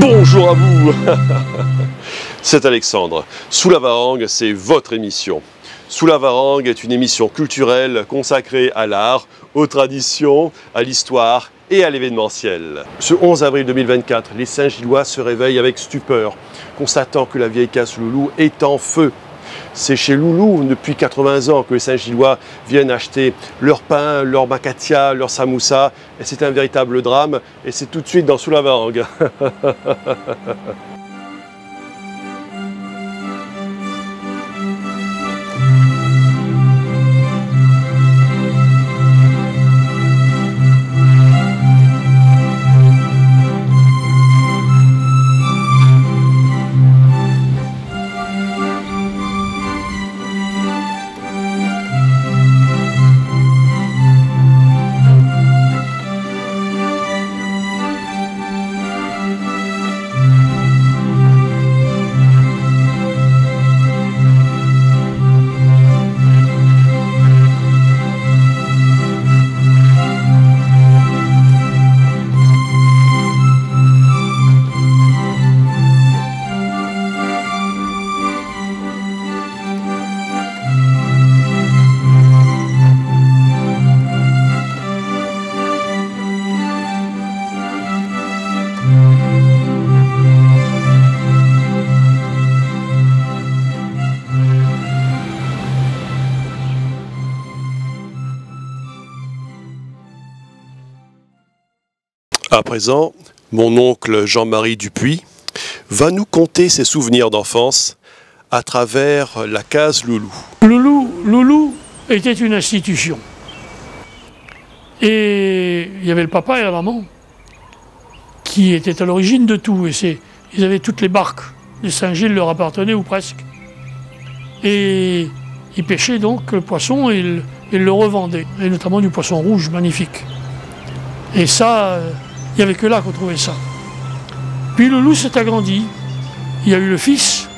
Bonjour à vous. C'est Alexandre. Sous la Varangue, c'est votre émission. Sous la Varangue est une émission culturelle consacrée à l'art, aux traditions, à l'histoire et à l'événementiel. Ce 11 avril 2024, les Saint-Gillois se réveillent avec stupeur, constatant que la vieille case Loulou est en feu. C'est chez Loulou, depuis 80 ans, que les Saint-Gillois viennent acheter leur pain, leur macatia, leur samoussa. Et c'est un véritable drame. Et c'est tout de suite dans Sous la Varangue. À présent, mon oncle Jean-Marie Dupuis va nous conter ses souvenirs d'enfance à travers la case Loulou. Loulou était une institution. Et il y avait le papa et la maman qui étaient à l'origine de tout. Et ils avaient toutes les barques de Saint-Gilles leur appartenaient ou presque. Et ils pêchaient donc le poisson et ils le revendaient. Et notamment du poisson rouge magnifique. Et ça... il n'y avait que là qu'on trouvait ça. Puis Loulou s'est agrandi. Il y a eu le fils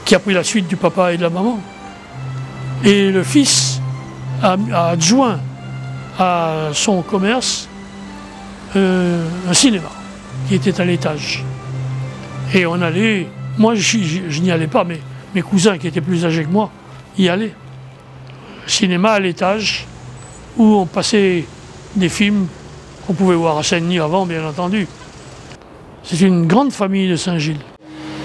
qui a pris la suite du papa et de la maman. Et le fils a adjoint à son commerce un cinéma qui était à l'étage. Et on allait, moi je n'y allais pas, mais mes cousins qui étaient plus âgés que moi y allaient. Cinéma à l'étage où on passait des films qu'on pouvait voir à Saint-Denis avant, bien entendu. C'est une grande famille de Saint-Gilles.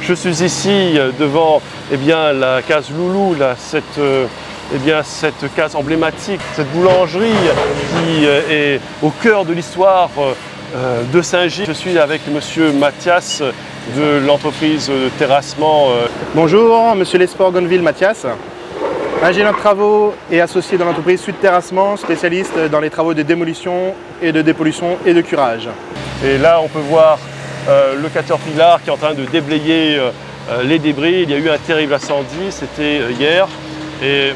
Je suis ici devant la case Loulou, cette case emblématique, cette boulangerie qui est au cœur de l'histoire de Saint-Gilles. Je suis avec monsieur Mathias de l'entreprise Terrassement. Bonjour, monsieur Lesport Gonville Mathias. Ingénieur de travaux et associé dans l'entreprise Sud Terrassement, spécialiste dans les travaux de démolition et de dépollution et de curage. Et là, on peut voir le Caterpillar qui est en train de déblayer les débris. Il y a eu un terrible incendie, c'était hier. Et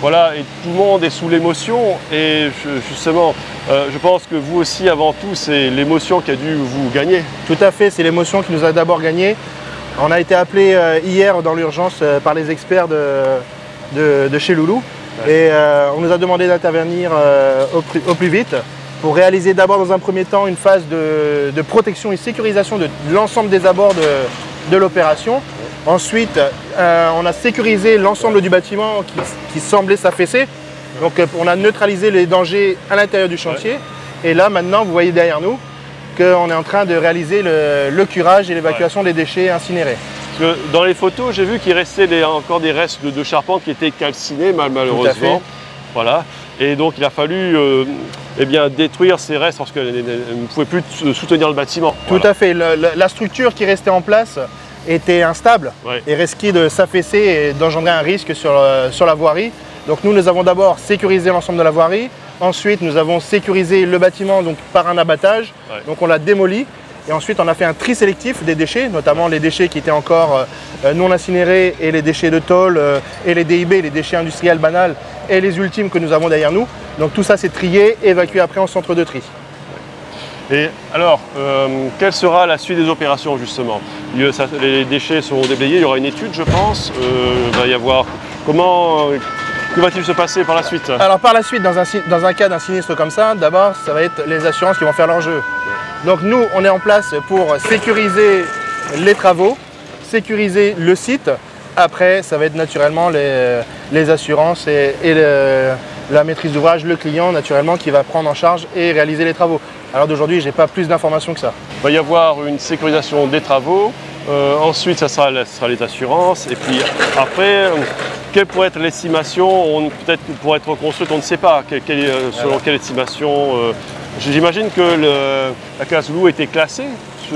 voilà, et tout le monde est sous l'émotion. Et justement, je pense que vous aussi, avant tout, c'est l'émotion qui a dû vous gagner. Tout à fait, c'est l'émotion qui nous a d'abord gagné. On a été appelé hier dans l'urgence par les experts de chez Loulou et on nous a demandé d'intervenir au plus vite pour réaliser d'abord dans un premier temps une phase de protection et sécurisation de l'ensemble des abords de l'opération. Ensuite, on a sécurisé l'ensemble du bâtiment qui semblait s'affaisser. Donc on a neutralisé les dangers à l'intérieur du chantier. Et là maintenant, vous voyez derrière nous qu'on est en train de réaliser le curage et l'évacuation des déchets incinérés. Dans les photos, j'ai vu qu'il restait encore des restes de charpente qui étaient calcinés, malheureusement. Voilà. Et donc il a fallu détruire ces restes parce qu'elles ne pouvaient plus soutenir le bâtiment. Tout à fait. La structure qui restait en place était instable et risquait de s'affaisser et d'engendrer un risque sur la voirie. Donc nous avons d'abord sécurisé l'ensemble de la voirie. Ensuite, nous avons sécurisé le bâtiment par un abattage. Donc on l'a démoli. Et ensuite, on a fait un tri sélectif des déchets, notamment les déchets qui étaient encore non incinérés et les déchets de tôle et les DIB, les déchets industriels banals et les ultimes que nous avons derrière nous. Donc tout ça, c'est trié et évacué après en centre de tri. Et alors, quelle sera la suite des opérations justement? Les déchets seront déblayés, il y aura une étude je pense, il va y avoir... Que va-t-il se passer par la suite? Alors par la suite, dans un cas d'un sinistre comme ça, d'abord ça va être les assurances qui vont faire leur jeu. Donc nous, on est en place pour sécuriser les travaux, sécuriser le site. Après, ça va être naturellement les assurances et la maîtrise d'ouvrage, le client naturellement qui va prendre en charge et réaliser les travaux. Alors d'aujourd'hui, je n'ai pas plus d'informations que ça. Il va y avoir une sécurisation des travaux, ensuite ça sera les assurances, et puis après, quelle pourrait être l'estimation? Peut-être pour être reconstruite, on ne sait pas. Selon quelle estimation j'imagine que la Case Loulou était classée,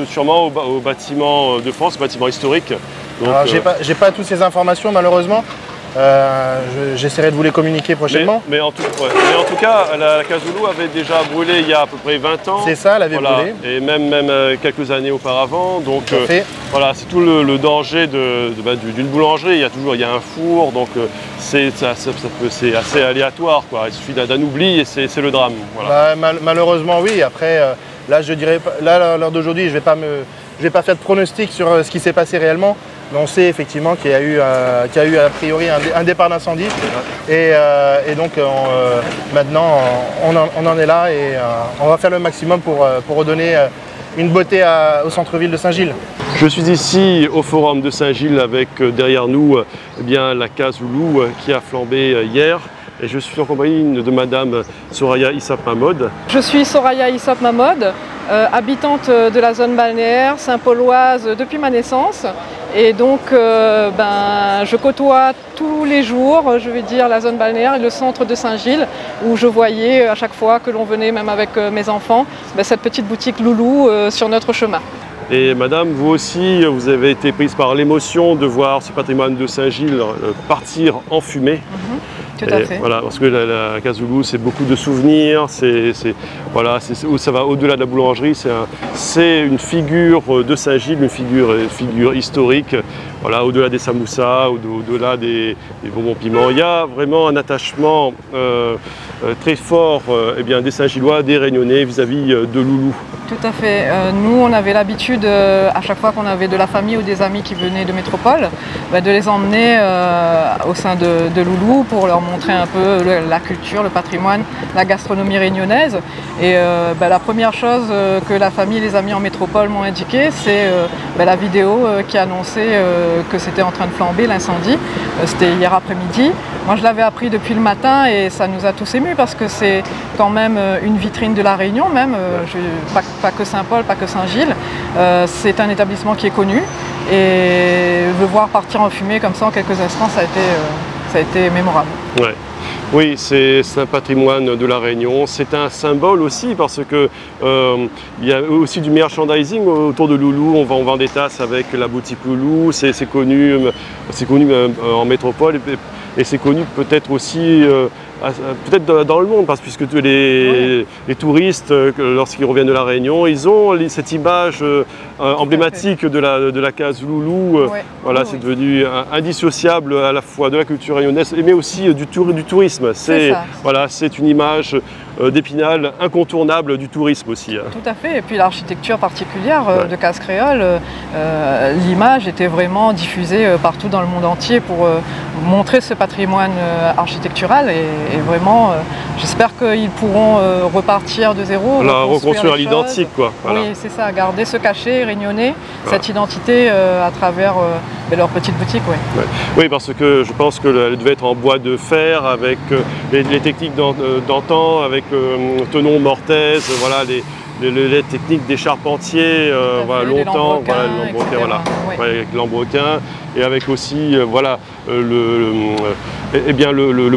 sûrement au bâtiment de France, bâtiment historique. Alors, j'ai pas toutes ces informations malheureusement. J'essaierai de vous les communiquer prochainement. Mais en tout cas, la Case Loulou avait déjà brûlé il y a à peu près 20 ans. C'est ça, elle avait brûlé. Et même quelques années auparavant. Donc voilà, c'est tout le danger d'une boulangerie. Il y a un four, donc c'est assez aléatoire, quoi. Il suffit d'un oubli et c'est le drame. Voilà. Malheureusement oui. Après, là je dirais, à l'heure d'aujourd'hui, je vais pas faire de pronostic sur ce qui s'est passé réellement. Mais on sait effectivement qu'il y a eu a priori un départ d'incendie. Et donc maintenant on en est là et on va faire le maximum pour redonner une beauté au centre-ville de Saint-Gilles. Je suis ici au forum de Saint-Gilles avec derrière nous la Case Loulou qui a flambé hier. Et je suis en compagnie de Madame Soraya Issap Mahmoud. Je suis Soraya Issap Mahmoud, habitante de la zone balnéaire Saint-Pauloise depuis ma naissance. Et donc je côtoie tous les jours, je vais dire, la zone balnéaire et le centre de Saint-Gilles, où je voyais à chaque fois que l'on venait, même avec mes enfants, cette petite boutique Loulou sur notre chemin. Et Madame, vous aussi, vous avez été prise par l'émotion de voir ce patrimoine de Saint-Gilles partir en fumée. Tout à fait. Voilà, parce que la Case Loulou, c'est beaucoup de souvenirs, ça va au-delà de la boulangerie, c'est une figure de Saint-Gilles, une figure historique, voilà, au-delà des samoussas, au-delà des bonbons piments. Il y a vraiment un attachement très fort des Saint-Gillois, des Réunionnais vis-à-vis de Loulou. Tout à fait. Nous, on avait l'habitude, à chaque fois qu'on avait de la famille ou des amis qui venaient de métropole, de les emmener au sein de Loulou pour leur montrer un peu la culture, le patrimoine, la gastronomie réunionnaise. Et la première chose que la famille et les amis en métropole m'ont indiqué, c'est la vidéo qui annonçait que c'était en train de flamber, l'incendie. C'était hier après-midi. Moi, je l'avais appris depuis le matin et ça nous a tous émus parce que c'est quand même une vitrine de la Réunion, même, pas que Saint-Paul, pas que Saint-Gilles. C'est un établissement qui est connu et le voir partir en fumée comme ça en quelques instants, ça a été mémorable. Ouais. Oui, c'est un patrimoine de la Réunion, c'est un symbole aussi parce que il y a aussi du merchandising autour de Loulou, on vend des tasses avec la boutique Loulou, c'est connu en métropole et c'est connu peut-être aussi peut-être dans le monde, parce puisque les touristes, lorsqu'ils reviennent de la Réunion, ils ont cette image emblématique de la Case Loulou. Voilà, c'est devenu indissociable à la fois de la culture réunionnaise, mais aussi du tourisme. C'est une image d'Épinal incontournable du tourisme aussi. Tout à fait, et puis l'architecture particulière de Case Créole, l'image était vraiment diffusée partout dans le monde entier pour montrer ce patrimoine architectural et vraiment j'espère qu'ils pourront repartir de zéro, reconstruire à l'identique, quoi. Voilà. Oui, c'est ça, garder ce cachet réunionnais, cette identité à travers leur petite boutique. Oui, parce que je pense qu'elle devait être en bois de fer avec les techniques d'antan, avec tenon mortaise, voilà, les techniques des charpentiers, longtemps, avec l'embroquin, et avec aussi, le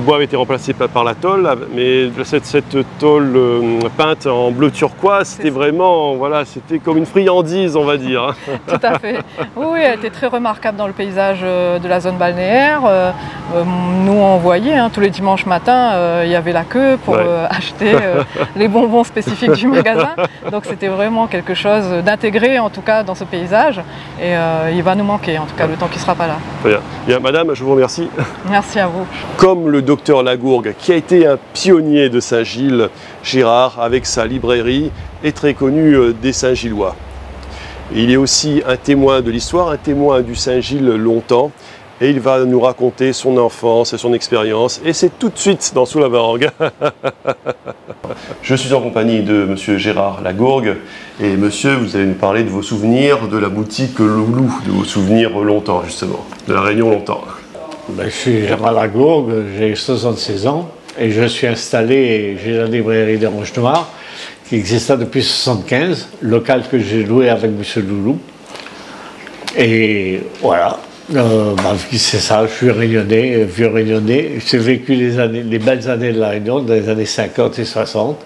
bois avait été remplacé par la tôle, mais cette tôle peinte en bleu turquoise, c'était vraiment, c'était comme une friandise, on va dire. Tout à fait. Oui, elle était très remarquable dans le paysage de la zone balnéaire. Nous, on voyait, tous les dimanches matins, il y avait la queue pour acheter les bonbons spécifiques du magasin. Donc c'était vraiment quelque chose d'intégré, en tout cas, dans ce paysage. Et il va nous manquer, en tout cas, le temps qui ne sera pas là. Très bien. Bien, madame, je vous remercie. Merci à vous. Comme le docteur Lagourgue, qui a été un pionnier de Saint-Gilles, Gérard, avec sa librairie, est très connu des Saint-Gillois. Il est aussi un témoin de l'histoire, un témoin du Saint-Gilles longtemps. et il va nous raconter son enfance et son expérience. Et c'est tout de suite dans Sous la Varangue. Je suis en compagnie de monsieur Gérard Lagourgue. Et monsieur, vous allez nous parler de vos souvenirs de la boutique Loulou, de vos souvenirs longtemps justement, de la Réunion longtemps. Ben, je suis Gérard Lagourgue, j'ai 76 ans et je suis installé, j'ai la librairie des Rouges Noirs qui existait depuis 1975, local que j'ai loué avec monsieur Loulou. Et voilà, c'est ça, je suis réunionnais, vieux réunionnais. J'ai vécu les belles années de la Réunion, dans les années 50 et 60.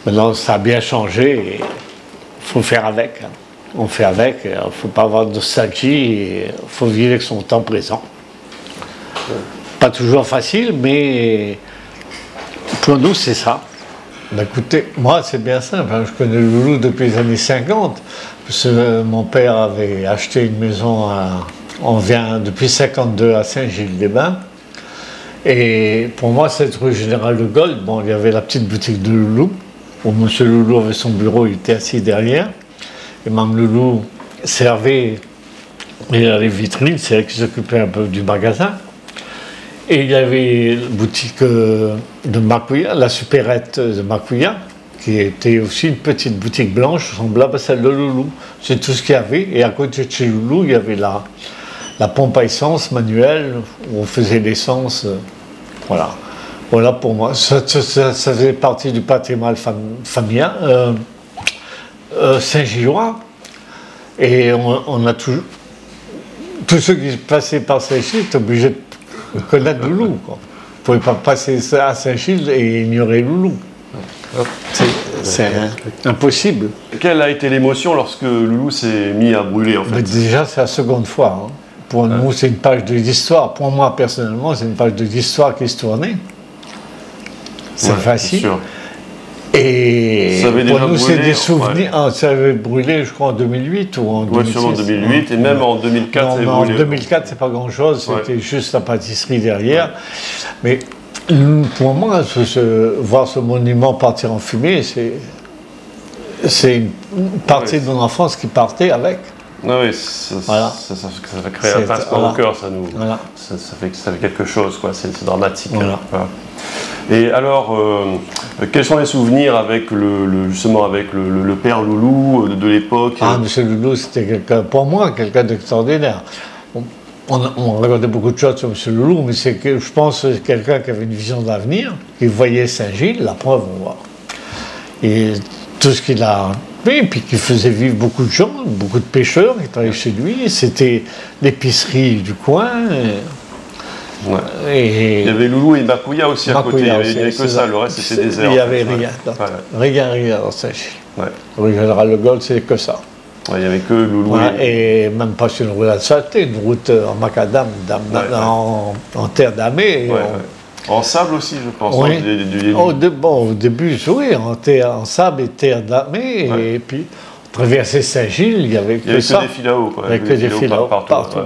Maintenant, ça a bien changé et il faut faire avec. Hein. On fait avec, il ne faut pas avoir de nostalgie, il faut vivre avec son temps présent. Pas toujours facile, mais pour nous, c'est ça. Ben, écoutez, moi, c'est bien simple. Hein. Je connais Loulou depuis les années 50. Parce que mon père avait acheté une maison, on vient depuis 52 à Saint-Gilles-des-Bains. Et pour moi, cette rue Général de Gaulle, bon, il y avait la petite boutique de Loulou, où M. Loulou avait son bureau, il était assis derrière. Et Mme Loulou servait les vitrines, c'est elle qui s'occupait un peu du magasin. Et il y avait la boutique de Macouya, la supérette de Macouya, qui était aussi une petite boutique blanche, semblable à celle de Loulou. C'est tout ce qu'il y avait. Et à côté de chez Loulou, il y avait la pompe à essence manuelle, où on faisait l'essence. Voilà. Voilà pour moi. Ça faisait partie du patrimoine familial Saint-Gillois. Et on a toujours... Tous ceux qui passaient par Saint-Gilles étaient obligés de connaître Loulou. Quoi. Vous ne pouvez pas passer à Saint-Gilles et ignorer Loulou. C'est impossible. Quelle a été l'émotion lorsque Loulou s'est mis à brûler en fait? Mais déjà, c'est la seconde fois. Hein. Pour nous, c'est une page de l'histoire. Pour moi, personnellement, c'est une page de l'histoire qui se tournait. C'est facile. Sûr. Et pour nous, c'est des souvenirs. Ouais. Ça avait brûlé, je crois, en 2008 ou en 2006. Sûrement en 2008, et même en 2004, ça avait brûlé. En 2004, c'est pas grand-chose, c'était juste la pâtisserie derrière. Mais pour moi, voir ce monument partir en fumée, c'est une partie de mon enfance qui partait avec. Oui, ça va créer un pincement au cœur, ça fait quelque chose, quoi. C'est dramatique. Voilà. Voilà. Et alors, quels sont les souvenirs avec justement avec le père Loulou de l'époque? Ah, monsieur Loulou, c'était pour moi quelqu'un d'extraordinaire. On regardait beaucoup de choses sur M. Loulou, mais je pense que c'est quelqu'un qui avait une vision d'avenir, qui voyait Saint-Gilles, la preuve, on voit. Et tout ce qu'il a fait, et puis qui faisait vivre beaucoup de gens, beaucoup de pêcheurs qui travaillaient chez lui. C'était l'épicerie du coin. Et il y avait Loulou et Macouya aussi à côté, il n'y avait que ça, le reste c'était désert. Il n'y avait rien dans Saint-Gilles. Rue Général de Gaulle, c'est que ça. Il n'y avait que Loulou. Et même pas sur une route asphaltée, une route en macadam, en terre damée. En sable aussi, je pense. Oui. Au début, oui, en sable et terre damée. Et puis, on traversait Saint-Gilles, il n'y avait que ça. Il n'y avait que des fils là-haut. Il n'y avait que des fils là-haut, partout.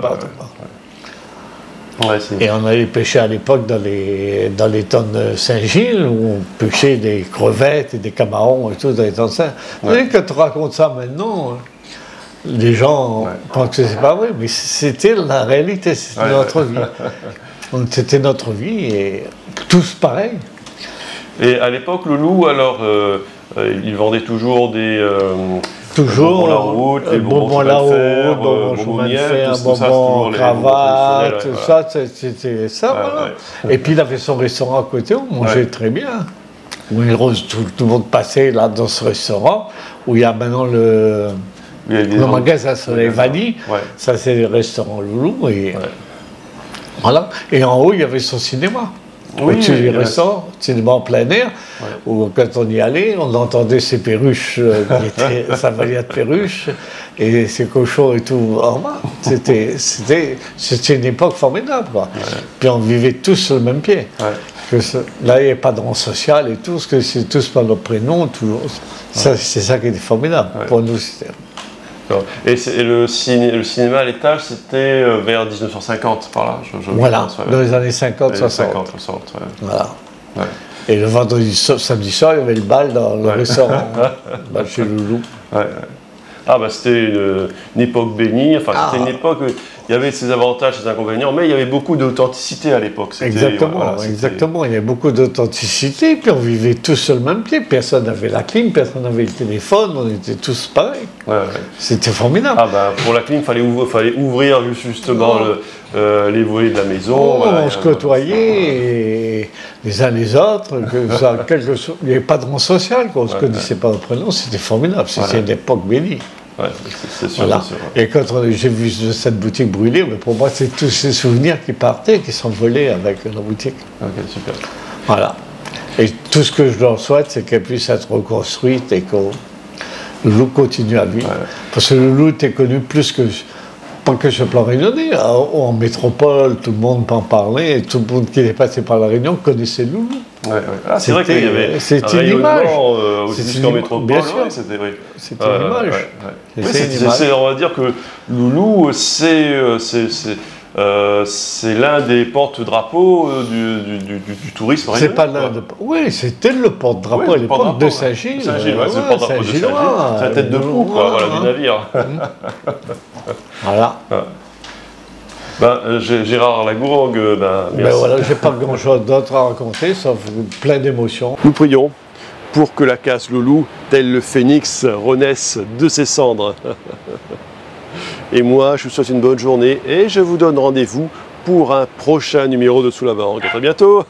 Et on allait pêcher à l'époque dans les tonnes de Saint-Gilles, où on pêchait des crevettes et des camarons et tout dans les tonnes de Saint-Gilles. Quand tu racontes ça maintenant, les gens pensent que c'est pas vrai, mais c'était la réalité, c'était notre vie. C'était notre vie et tous pareils. Et à l'époque, Loulou, alors, il vendait toujours des... Toujours, bonbons la route, les bonbons la route, bonbons chemin de fer, bonbons cravate, tout ça, c'était ça, voilà. Et puis il avait son restaurant à côté, on mangeait très bien. Où tout le monde passait là dans ce restaurant, où il y a maintenant le magasin Soleil Vanille, ça c'est le restaurant Loulou, et voilà. Et en haut, il y avait son cinéma. Au-dessus du restaurant, cinéma en plein air, où quand on y allait, on entendait ces perruches, sa valise de perruches, et ces cochons et tout en bas. C'était une époque formidable, quoi. Puis on vivait tous sur le même pied. Là, il n'y avait pas de rang social et tout, parce que c'est tous par nos prénoms, toujours. C'est ça qui était formidable. Pour nous, c'était... Et le cinéma à l'étage, c'était vers 1950, par là, je pense, dans les années 50-60. Voilà. Et le samedi soir, il y avait le bal dans le restaurant, chez Loulou. Ah bah c'était une époque bénie, enfin c'était une époque, il y avait ses avantages, ses inconvénients, mais il y avait beaucoup d'authenticité à l'époque. Exactement, voilà, exactement. Il y avait beaucoup d'authenticité, puis on vivait tous sur le même pied. Personne n'avait la clim, personne n'avait le téléphone, on était tous pareils. Ouais. C'était formidable. Ah ben, pour la clim, il fallait ouvrir justement les volets de la maison. Voilà, on se côtoyait les uns les autres, il n'y avait pas de rang social, on ne se connaissait pas entre nous, c'était formidable, c'était une époque bénie. Ouais, c'est sûr, voilà. sûr. Et quand j'ai vu cette boutique brûler, pour moi, c'est tous ces souvenirs qui partaient, qui s'envolaient avec la boutique. Ok, super. Voilà. Et tout ce que je leur souhaite, c'est qu'elle puisse être reconstruite et que Loulou continue à vivre. Ouais. Parce que Loulou était connu plus que... Pas que sur le plan réunionnais, en métropole, tout le monde peut en parler, et tout le monde qui est passé par la Réunion connaissait Loulou. Ouais. Ah, c'est vrai qu'il y avait un rayonnement aussi jusqu'en métropole. Bien sûr. C'était une image. On va dire que Loulou, c'est l'un des porte-drapeaux du tourisme réunionnais. C'est pas l'un de... Oui, c'était le porte-drapeau à l'époque de Saint-Gilles. Saint-Gilles, c'est le porte-drapeau de Saint-Gilles. C'est la tête de proue, du navire. Voilà. Gérard Lagourgue, merci. Voilà, j'ai pas grand-chose d'autre à raconter, sauf plein d'émotions. Nous prions pour que la casse Loulou, tel le phénix, renaisse de ses cendres. Et moi, je vous souhaite une bonne journée et je vous donne rendez-vous pour un prochain numéro de Sous la Varangue. À très bientôt.